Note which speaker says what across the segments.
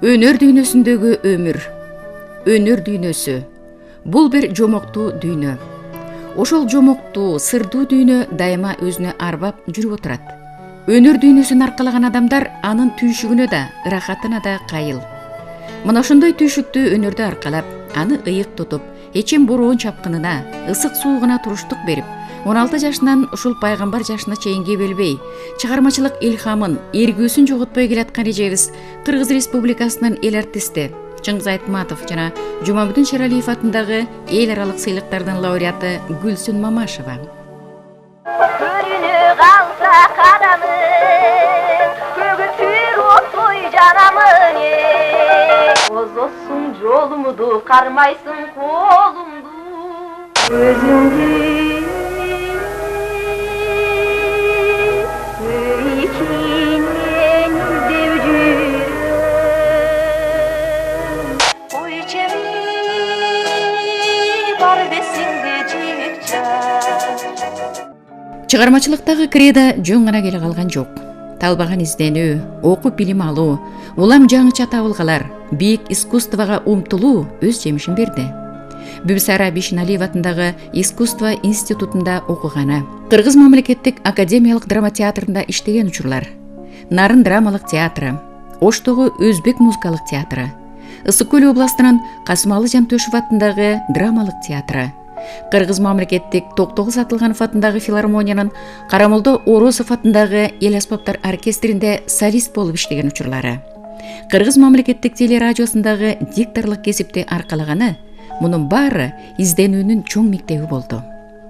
Speaker 1: Өнөр дүйнөсүндөгү өмүр. Өнөр дүйнөсү. Бул бир жомоктуу дүйнө. Ошол жомоктуу, сырдуу дүйнө дайыма өзүнө арбап жүрүп отурат. Өнөр дүйнөсүн аркалаган адамдар анын түйшүгүнө да, ырахатына да кайыл. Мына ошондой түйшүктүү өнөрдү аркалап, аны ыйык тутуп, эчем буруун чапкынына, ысык суугуна туруштук берип, 16 жашынан ушул пайгамбар жашына чейинге белбей, чыгармачылык илхамын, эргүүсүн жоготпой келаткан эжебиз Кыргыз Республикасынын эл артисти Чыңгыз Айтматов жана Жумабүдүн Шералиев атындагы эл аралык сыйлыктардын лауреаты Гүлсүн Мамашева.
Speaker 2: Көрүнү калса кадамың, көгүтүр оттой жанамың. Озосуң жолумду, кармайсың колумду. Өзүңдү өйкинен іздеп жүрөм. Ой чеми бар бесиңде жигча.
Speaker 1: Чыгармачылыктагы кредо жөн гана келе калган жок. Талбаган изденүү, окуп билим алуу, улам жаңыча табылгалар, бийик искусствого умтулуу өз жемишин берди. Бүбүсара Бишеналиев атындагы искусство институтунда окуганы, Кыргыз мамлекеттик академиялык драма театрында иштеген учурлар, Нарын драмалык театры, Оштогу Өзбек музыкалык театры, Ысык Көл областынын Касымалы Жантөшев атындагы драмалык театры, Кыргыз мамлекеттик Токтогул Сатылганов атындагы филармониянын Карамолдо Оросов атындагы эл аспаптар оркестринде солист болуп иштеген учурлары, Кыргыз мамлекеттик телерадиосундагы дикторлук кесипти аркалаганы, мунун баары изденүүнүн чоң мектеби болду.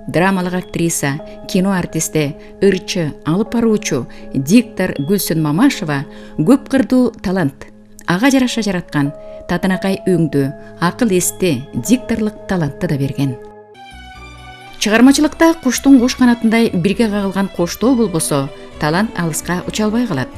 Speaker 1: Драмалык актриса, кино артисти, ырчы, алып баруучу, диктор Гүлсүн Мамашева көп кырдуу талант, ага жараша жараткан, татынакай өңдүү, акыл эсти, дикторлук талантты да берген. Чыгармачылыкта куштун кош канатындай бирге кагылган коштоо болбосо, талант алыска уча албай калат.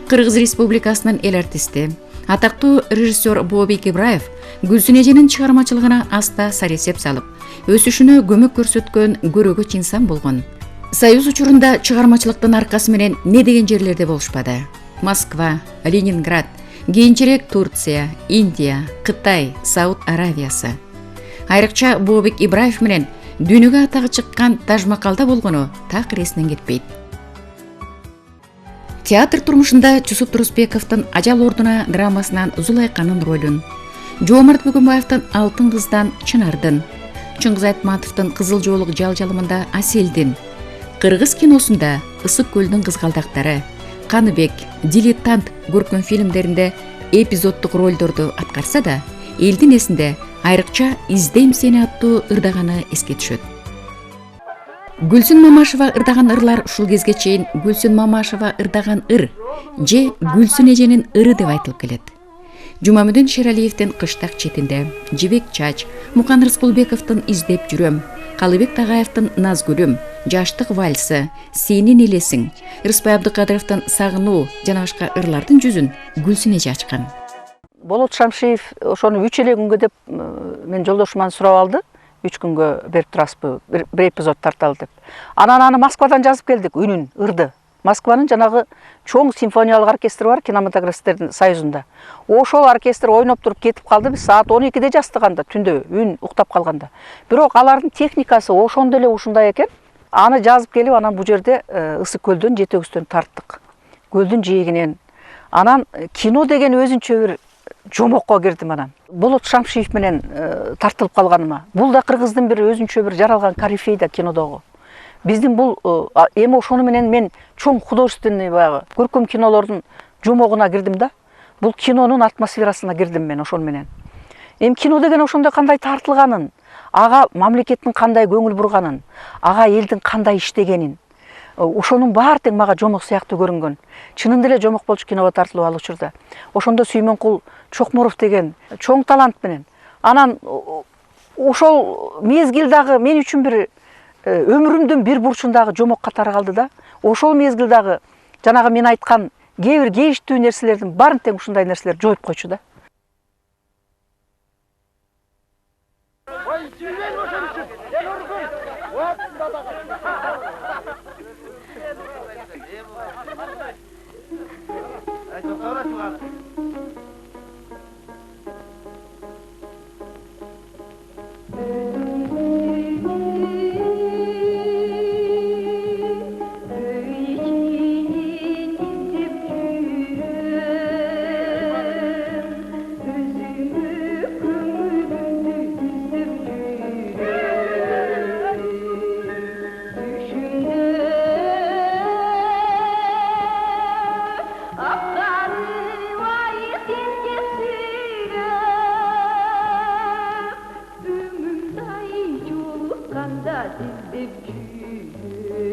Speaker 1: Кыргыз Республикасынын эл артисти, атактуу режиссер Бообек Ибраев Гүлсүн эженин чыгармачылыгына аста саресеп салып, өсүшүнө көмөк көрсөткөн көрөгөч инсан болгон. Союз учурунда чыгармачылыктын аркасы менен не деген жерлерде болушпады. Москва, Ленинград, кийинчерээк Турция, Индия, Кытай, Сауд Аравиясы. Айрыкча Бообек Ибраев менен дүйнөгө атагы чыккан Тажмакалда болгону так эсинен кетпейт. Театр турмушунда Чусуп Турусбековдун Ажал ордуна драмасынан Зулайканын ролун, Жоомарт Бөгөнбаевдин Алтын кыздан Чынардын, Чыңгыз Айтматовдун Кызыл жоолук жалжалымында Аселдин, Кыргыз киносунда Ысык көлдүн кызгалдактары, Каныбек, Дилетант көркөм фильмдеринде эпизоддук ролдорду аткарса да, элдин эсинде айрыкча Издейм сени аттуу ырдаганы эске түшөт. Гүлсүн Мамашева ырдаган ырлар ушул кезге чейин Гүлсүн Мамашева ырдаган ыр же Гүлсүн эженин ыры деп айтылып келет. Жумабүдүн Шералиевдин Кыштак четинде, Жибек чач, Мукан Рыскулбековдун Издеп жүрөм, Калыбек Тагаевдин Назгүлүм, Жаштык вальсы, Сенин элесиң, Рыспай Абдыкадыровдун Сагынуу жана башка ырлардын жүзүн Гүлсүн эже ачкан.
Speaker 3: Болот Шамшиев ошону 3 эле күнгө деп мен жолдошуман сурап алды. 3 күнгө берип турасызбы, бир эпизод тарталы деп. Анан аны Москвадан жазып келдик, үнүн, ырды. Москванын жанагы чоң симфониялык оркестри бар, кинематографисттердин союзунда. Ошол оркестр ойноп туруп кетип калды, биз саат 12-де жастык анда, түндө үн уктап калганда. Бирок алардын техникасы ошондо эле ушундай экен. Аны жазып келип, анан бу жерде Ысык көлдөн жетегүстөн тарттык. Көлдүн жээгинен. Анан кино деген өзүнчө бир жомокко кирдим анан. Болот Шамшиев менен тартылып калганыма. Бул да Кыргыздын бир өзүнчө бир жаралган корифей да кинодогу. Биздин бул эми ошону менен мен чоң художественный баягы көркөм кинолордун жомогуна кирдим да. Бул кинонун атмосферасына кирдим мен ошону менен. Эми кино деген ошондой кандай тартылганын, ага мамлекеттин кандай көңүл бурганын, ага элдин кандай иштегенин, ошонун баары тең мага жомок сыяктуу көрүнгөн. Чынында эле жомок болчу киного тартылып ал учурда. Ошондо Сүймөнкул Чокморов деген чоң талант менен. Анан ошол мезгил дагы мен үчүн бир өмүрүмдүн бир бурчундагы жомок катары калды да. Ошол мезгил дагы жанагы мен айткан кээ бир кейиштүү нерселердин баарын тең ушундай нерселер жоюп койчу да.
Speaker 2: канда тиздеп жүрөм